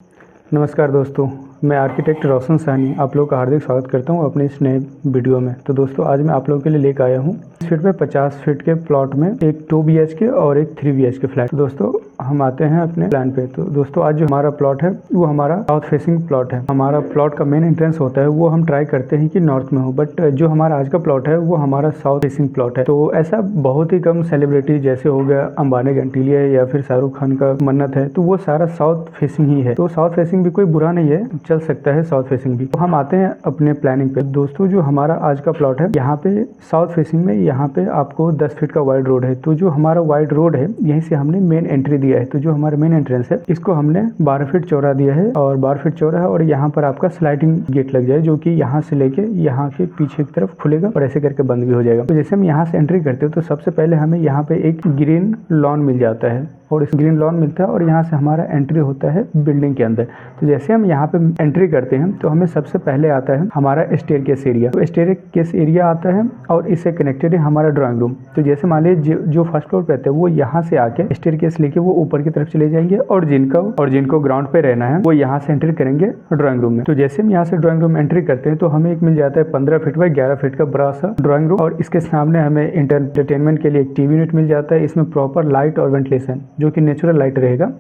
नमस्कार दोस्तों, मैं आर्किटेक्ट रोशन साहनी आप लोग का हार्दिक स्वागत करता हूं अपने इस नए वीडियो में। तो दोस्तों आज मैं आप लोगों के लिए लेकर आया हूं 30 फीट में 50 फीट के प्लॉट में एक 2 BHK और एक 3 BHK फ्लैट। तो दोस्तों हम आते हैं अपने प्लान पे। तो दोस्तों आज जो हमारा प्लॉट है वो हमारा साउथ फेसिंग प्लॉट है। हमारा प्लॉट का मेन एंट्रेंस होता है वो हम ट्राई करते हैं कि नॉर्थ में हो, बट जो हमारा आज का प्लॉट है वो हमारा साउथ फेसिंग प्लॉट है। तो ऐसा बहुत ही कम सेलिब्रिटी जैसे हो गया अंबानी गैंटिलिया या फिर शाहरुख खान का मन्नत है, तो वो सारा साउथ फेसिंग ही है। तो साउथ फेसिंग भी कोई बुरा नहीं है, चल सकता है साउथ फेसिंग भी। तो हम आते हैं अपने प्लानिंग पे। दोस्तों जो हमारा आज का प्लॉट है यहाँ पे साउथ फेसिंग में, यहाँ पे आपको 10 फीट का वाइड रोड है। तो जो हमारा वाइड रोड है यहीं से हमने मेन एंट्री दिया है। तो जो हमारा मेन एंट्रेंस है इसको हमने 12 फीट चौड़ा दिया है और 12 फीट चौड़ा है और यहाँ पर आपका स्लाइडिंग गेट लग जाए जो कि यहाँ से लेके यहाँ के पीछे की तरफ खुलेगा और ऐसे करके बंद भी हो जाएगा। तो जैसे हम यहाँ से एंट्री करते हो तो सबसे पहले हमें यहाँ पे एक ग्रीन लॉन मिल जाता है और इस ग्रीन लॉन मिलता है और यहाँ से हमारा एंट्री होता है बिल्डिंग के अंदर। तो जैसे हम यहाँ पे एंट्री करते हैं तो हमें सबसे पहले आता है हमारा स्टेयरकेस एरिया। तो स्टेयरकेस एरिया आता है और इससे कनेक्टेड है हमारा ड्राइंग रूम। तो जैसे मान लीजिए जो फर्स्ट फ्लोर पे रहते हैं वो यहाँ से आके स्टेयरकेस लेके वो ऊपर की तरफ चले जाएंगे और जिनको ग्राउंड पे रहना है वो यहाँ से एंट्री करेंगे ड्राइंग रूम में। तो जैसे हम यहाँ से ड्राइंग रूम एंट्री करते हैं तो हमें एक मिल जाता है 15 फीट बाय 11 फीट का बड़ा सा ड्राइंग रूम और इसके सामने हमें एंटरटेनमेंट के लिए एक टीवी यूनिट मिल जाता है। इसमें प्रॉपर लाइट और वेंटिलेशन जो कि नेचुरल लाइट रहेगा।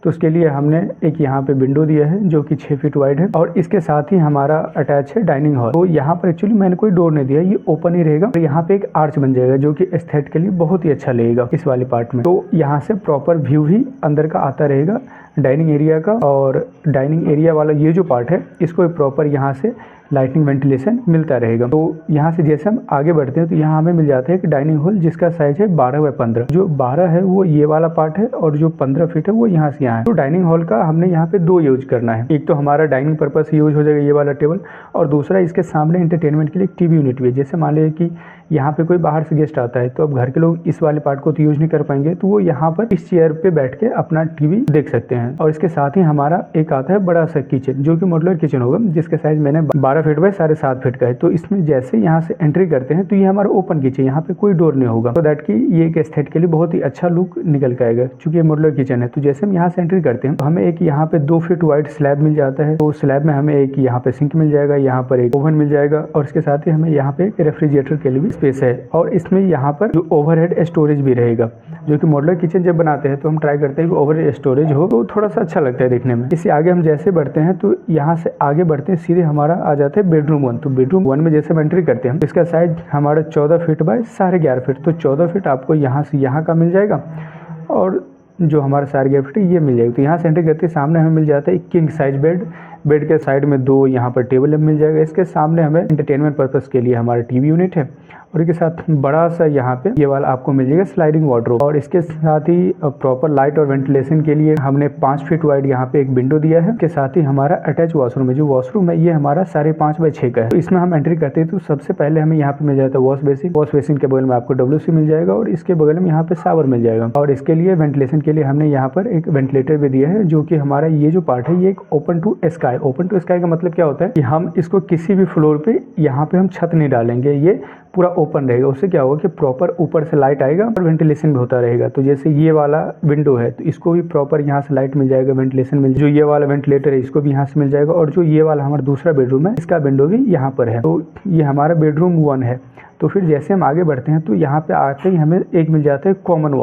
तो उसके लिए हमने एक यहाँ पे विंडो दिया है जो कि 6 फीट वाइड है और इसके साथ ही हमारा अटैच है डाइनिंग हॉल। तो यहाँ पर एक्चुअली मैंने कोई डोर नहीं दिया, ये ओपन ही रहेगा और यहाँ पे एक आर्च बन जाएगा जो कि एस्थेट के लिए बहुत ही अच्छा लगेगा इस वाले पार्ट में। तो यहाँ से प्रॉपर व्यू ही अंदर का आता रहेगा डाइनिंग एरिया का। और डाइनिंग एरिया वाला ये जो पार्ट है इसको प्रॉपर यहाँ से लाइटिंग वेंटिलेशन मिलता रहेगा। तो यहाँ से जैसे हम आगे बढ़ते हैं तो यहाँ हमें मिल जाता है एक डाइनिंग हॉल जिसका साइज है 12 बाय 15। जो 12 है वो ये वाला पार्ट है और जो 15 फीट है वो यहाँ से यहाँ है। तो डाइनिंग हॉल का हमने यहाँ पे 2 यूज करना है। एक तो हमारा डाइनिंग पर्पस यूज हो जाएगा ये वाला टेबल और दूसरा इसके सामने एंटरटेनमेंट के लिए एक टीवी यूनिट भी है। जैसे मान लीजिए कि यहाँ पे कोई बाहर से गेस्ट आता है तो अब घर के लोग इस वाले पार्ट को तो यूज नहीं कर पाएंगे, तो वो यहाँ पर इस चेयर पे बैठ के अपना टीवी देख सकते हैं। और इसके साथ ही हमारा एक आता है बड़ा सा किचन जो कि मॉड्यूलर किचन होगा जिसका साइज मैंने 12 फीट बाय 7.5 फीट का है। तो इसमें जैसे यहाँ से एंट्री करते हैं तो ये हमारा ओपन किचन, यहाँ पे कोई डोर नहीं होगा। तो दैट की ये एक एस्थेट के लिए बहुत ही अच्छा लुक निकल के आएगा क्योंकि ये मॉड्यूलर किचन है। तो जैसे हम यहाँ से एंट्री करते हैं तो हमें एक यहाँ पे 2 फीट वाइड स्लैब मिल जाता है। तो स्लैब में हमें एक यहाँ पे सिंक मिल जाएगा, यहाँ पर एक ओवन मिल जाएगा और इसके साथ ही हमें यहाँ पे एक रेफ्रिजरेटर के लिए भी स्पेस है। और इसमें यहाँ पर जो ओवरहेड स्टोरेज भी रहेगा जो कि मॉड्यूलर किचन जब बनाते हैं तो हम ट्राई करते हैं कि ओवरहेड स्टोरेज हो तो थोड़ा सा अच्छा लगता है देखने में। इससे आगे हम जैसे बढ़ते हैं तो यहाँ से आगे बढ़ते हैं सीधे हमारा आ जाता है बेडरूम 1। तो बेडरूम 1 में जैसे हम एंट्री करते हैं इसका साइज हमारा 14 फीट बाय 11.5 फीट। तो 14 फीट आपको यहाँ से यहाँ का मिल जाएगा और जो हमारा 11.5 फीट ये मिल जाएगा। तो यहाँ से एंट्री करते सामने हमें मिल जाता है एक किंग साइज बेड के साइड में 2 यहाँ पर टेबल मिल जाएगा। इसके सामने हमें एंटरटेनमेंट पर्पस के लिए हमारा टीवी यूनिट है और इसके साथ बड़ा सा यहाँ पे ये वाला आपको मिल जाएगा स्लाइडिंग वार्डरोब। और इसके साथ ही प्रॉपर लाइट और वेंटिलेशन के लिए हमने 5 फीट वाइड यहाँ पे एक विंडो दिया है। इसके साथ ही हमारा अटैच वॉशरूम है। जो वॉशरूम है ये हमारा 5.5 बाय 6 का है। तो इसमें हम एंट्री करते हैं तो सबसे पहले हमें यहाँ पे मिल जाता है वॉश बेसिन के बगल में आपको WC मिल जाएगा और इसके बगल में यहाँ पे शावर मिल जाएगा। और इसके लिए वेंटिलेशन के लिए हमने यहाँ पर एक वेंटिलेटर भी दिया है जो कि हमारा ये जो पार्ट है ये एक ओपन टू स्काई का मतलब क्या होता है कि हम इसको किसी भी फ्लोर पे यहाँ पे हम छत नहीं डालेंगे, ये पूरा ओपन रहेगा। उससे क्या होगा कि प्रॉपर ऊपर से लाइट आएगा और वेंटिलेशन भी होता रहेगा। तो जैसे ये वाला विंडो है तो इसको भी प्रॉपर यहाँ से लाइट मिल जाएगा, वेंटिलेशन मिल जाएगा। जो ये वाला वेंटिलेटर है इसको भी यहाँ से मिल जाएगा और जो ये वाला हमारा दूसरा बेडरूम है इसका विंडो भी यहाँ पर है। तो ये हमारा बेडरूम 1 है। तो फिर जैसे हम आगे बढ़ते हैं तो यहाँ पे आते ही हमें एक मिल जाता है कॉमन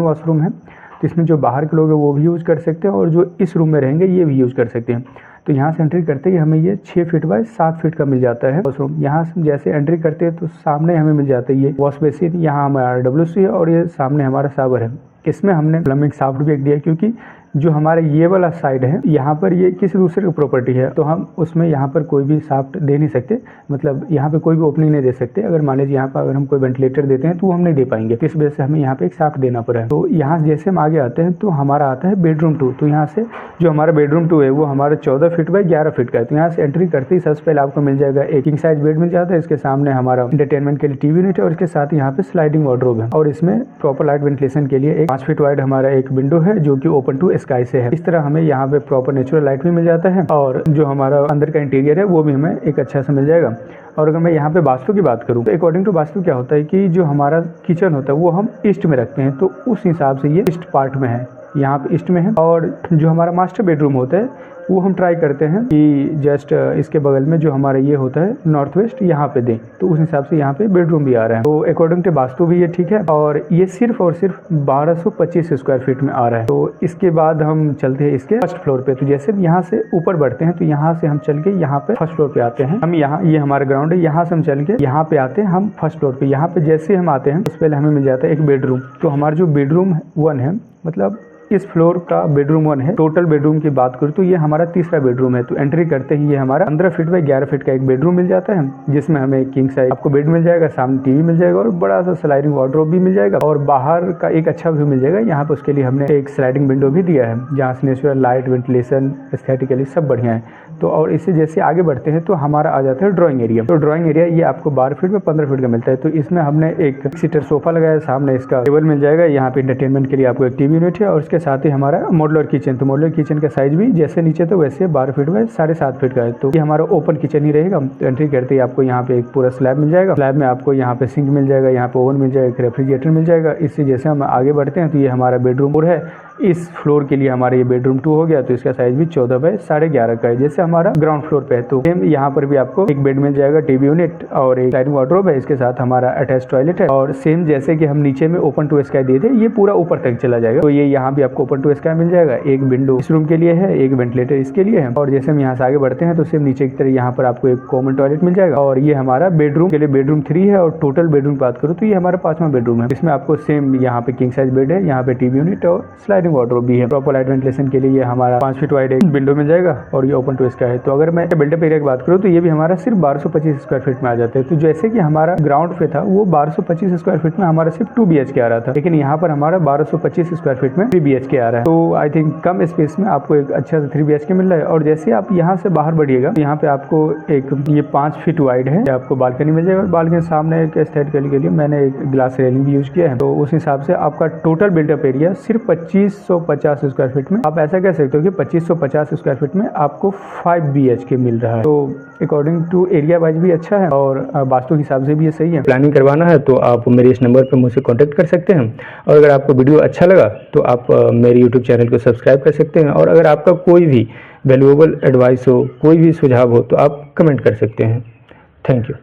वॉशरूम है। तो इसमें जो बाहर के लोग हैं वो भी यूज़ कर सकते हैं और जो इस रूम में रहेंगे ये भी यूज़ कर सकते हैं। तो यहाँ से एंट्री करते ही हमें ये 6 फीट बाय 7 फीट का मिल जाता है वॉशरूम। यहाँ से जैसे एंट्री करते हैं तो सामने हमें मिल जाता है ये वॉश बेसिन, यहाँ हमारा WC है और ये सामने हमारा शावर है। इसमें हमने प्लम्बिंग शाफ्ट भी एक दिया क्योंकि जो हमारे ये वाला साइड है यहाँ पर ये किसी दूसरे की प्रॉपर्टी है तो हम उसमें यहाँ पर कोई भी शाफ्ट दे नहीं सकते, मतलब यहाँ पे कोई भी ओपनिंग नहीं दे सकते। अगर मान लीजिए यहाँ पर अगर हम कोई वेंटिलेटर देते हैं तो वो हम नहीं दे पाएंगे, इस वजह से हमें यहाँ पे एक शाफ्ट देना पड़ा है। तो यहाँ से जैसे हम आगे आते हैं तो हमारा आता है बेडरूम 2। तो यहाँ से जो हमारा बेडरूम 2 है वो हमारा 14 फीट बाय 11 फीट का है। तो यहाँ से एंट्री करते ही सबसे पहले आपको मिल जाएगा एक किंग साइज बेड मिल जाता है। इसके सामने हमारा एंटरटेनमेंट के लिए टीवी यूनिट है और इसके साथ यहाँ पे स्लाइडिंग वार्डरोब है और इसमें प्रॉपर लाइट वेंटिलेशन के लिए एक 5 फीट वाइड हमारा एक विंडो है जो कि ओपन टू स्काई से है। इस तरह हमें यहाँ पे प्रॉपर नेचुरल लाइट भी मिल जाता है और जो हमारा अंदर का इंटीरियर है वो भी हमें एक अच्छा सा मिल जाएगा। और अगर मैं यहाँ पे वास्तु की बात करूँ तो अकॉर्डिंग टू वास्तु क्या होता है कि जो हमारा किचन होता है वो हम ईस्ट में रखते हैं, तो उस हिसाब से ये ईस्ट पार्ट में है। यहाँ पे ईस्ट में है। और जो हमारा मास्टर बेडरूम होता है वो हम ट्राई करते हैं कि जस्ट इसके बगल में जो हमारा ये होता है नॉर्थ वेस्ट यहाँ पे दें, तो उस हिसाब से यहाँ पे बेडरूम भी आ रहा है। तो अकॉर्डिंग टू वास्तु भी ये ठीक है और ये सिर्फ और सिर्फ 1225 स्क्वायर फीट में आ रहा है। तो इसके बाद हम चलते हैं इसके फर्स्ट फ्लोर पे। तो जैसे यहाँ से ऊपर बढ़ते हैं तो यहाँ से हम चल के यहाँ पे फर्स्ट फ्लोर पे आते हैं। हम यहाँ ये हमारा ग्राउंड है, यहाँ से हम चल के यहाँ पे आते हैं हम फर्स्ट फ्लोर पे। यहाँ पे जैसे हम आते हैं उससे पहले हमें मिल जाता है एक बेडरूम। तो हमारा जो बेडरूम 1 है, मतलब इस फ्लोर का बेडरूम 1 है। टोटल बेडरूम की बात करूँ तो ये हमारा तीसरा बेडरूम है। तो एंट्री करते ही ये हमारा 15 फीट बाय 11 फीट का एक बेडरूम मिल जाता है, जिसमें हमें किंग साइज आपको बेड मिल जाएगा, सामने टीवी मिल जाएगा और बड़ा सा स्लाइडिंग वार्डरोब भी मिल जाएगा और बाहर का एक अच्छा व्यू मिल जाएगा। यहाँ पे उसके लिए हमने एक स्लाइडिंग विंडो भी दिया है, जहाँ से नेचुरल लाइट, वेंटिलेशन, एस्थेटिकली सब बढ़िया है। तो और इससे जैसे आगे बढ़ते हैं तो हमारा आ जाता है ड्राइंग एरिया। तो ड्राइंग एरिया ये आपको 12 फीट में 15 फीट का मिलता है। तो इसमें हमने एक सीटर सोफा लगाया, सामने इसका टेबल मिल जाएगा। यहाँ पे एंटरटेनमेंट के लिए आपको एक टीवी यूनिट है और उसके साथ ही हमारा मॉड्यूलर किचन। तो मॉड्यूलर किचन का साइज भी जैसे नीचे तो वैसे 12 फीट में 7.5 फीट का है। तो ये हमारा ओपन किचन ही रहेगा। तो एंट्री करते ही आपको यहाँ पे एक पूरा स्लैब मिल जाएगा। स्लैब में आपको यहाँ पे सिंक मिल जाएगा, यहाँ पे ओवन मिल जाएगा, एक रेफ्रिजरेटर मिल जाएगा। इससे जैसे हम आगे बढ़ते हैं तो ये हमारा बेडरूम 4 है। इस फ्लोर के लिए हमारा ये बेडरूम 2 हो गया। तो इसका साइज भी 14 बाय 11.5 का है, जैसे हमारा ग्राउंड फ्लोर पे है। तो सेम यहाँ पर भी आपको एक बेड मिल जाएगा, टीवी यूनिट और एक स्लाइडिंग वार्डरोब है। इसके साथ हमारा अटैच टॉयलेट है और सेम जैसे कि हम नीचे में ओपन टू स्काई दिए थे, ये पूरा ऊपर तक चला जाएगा। तो ये यहाँ भी आपको ओपन टू स्काई मिल जाएगा। एक विंडो इस रूम के लिए है, एक वेंटिलेटर इसके लिए है। और जैसे हम यहाँ से आगे बढ़ते हैं तो सेम नीचे की तरह यहाँ पर आपको एक कॉमन टॉयलेट मिल जाएगा। और ये हमारा बेडरूम के लिए बेडरूम 3 है। और टोटल बेडरूम की बात करूँ तो ये हमारा 5वां बेडरूम है। इसमें आपको सेम यहाँ पे किंग साइज बेड है, यहाँ पे टीवी यूनिट और स्लाइडिंग वार्डरोब भी है। प्रॉपर लाइट वेंटिलेशन के लिए ये हमारा 5 फीट वाइड एक विंडो मिल जाएगा और ये ओपन टू स्काई है। तो अगर मैं बिल्डअप एरिया की बात करूँ तो ये भी हमारा सिर्फ 1225 स्क्वायर फीट में आ जाता है। तो जैसे कि हमारा ग्राउंड पे था वो 1225 स्क्वायर फीट में हमारा सिर्फ 2 BHK आ रहा था, लेकिन यहाँ पर हमारा 1225 स्क्वायर फीट में 3 BHK आ रहा है। तो आई थिंक कम स्पेस में आपको एक अच्छा सा 3 BHK मिल रहा है। और जैसे आप यहाँ से बाहर बढ़िएगा तो यहाँ पे आपको एक ये 5 फीट वाइड है, आपको बालकनी मिल जाएगा। और बालकनी के सामने एक एस्थेटिकली के लिए मैंने एक ग्लास रेलिंग भी यूज किया है। तो उस हिसाब से आपका टोटल बिल्डअप एरिया सिर्फ 2550 स्क्वायर फीट में आप ऐसा कह सकते हो कि 2550 स्क्वायर फीट में आपको 5 BHK मिल रहा है। तो अकॉर्डिंग टू एरिया वाइज भी अच्छा है और वास्तु हिसाब से भी ये सही है। प्लानिंग करवाना है तो आप मेरे इस नंबर पर मुझसे कांटेक्ट कर सकते हैं। और अगर आपको वीडियो अच्छा लगा तो आप मेरे यूट्यूब चैनल को सब्सक्राइब कर सकते हैं। और अगर आपका कोई भी वैल्यूएबल एडवाइस हो, कोई भी सुझाव हो तो आप कमेंट कर सकते हैं। Thank you.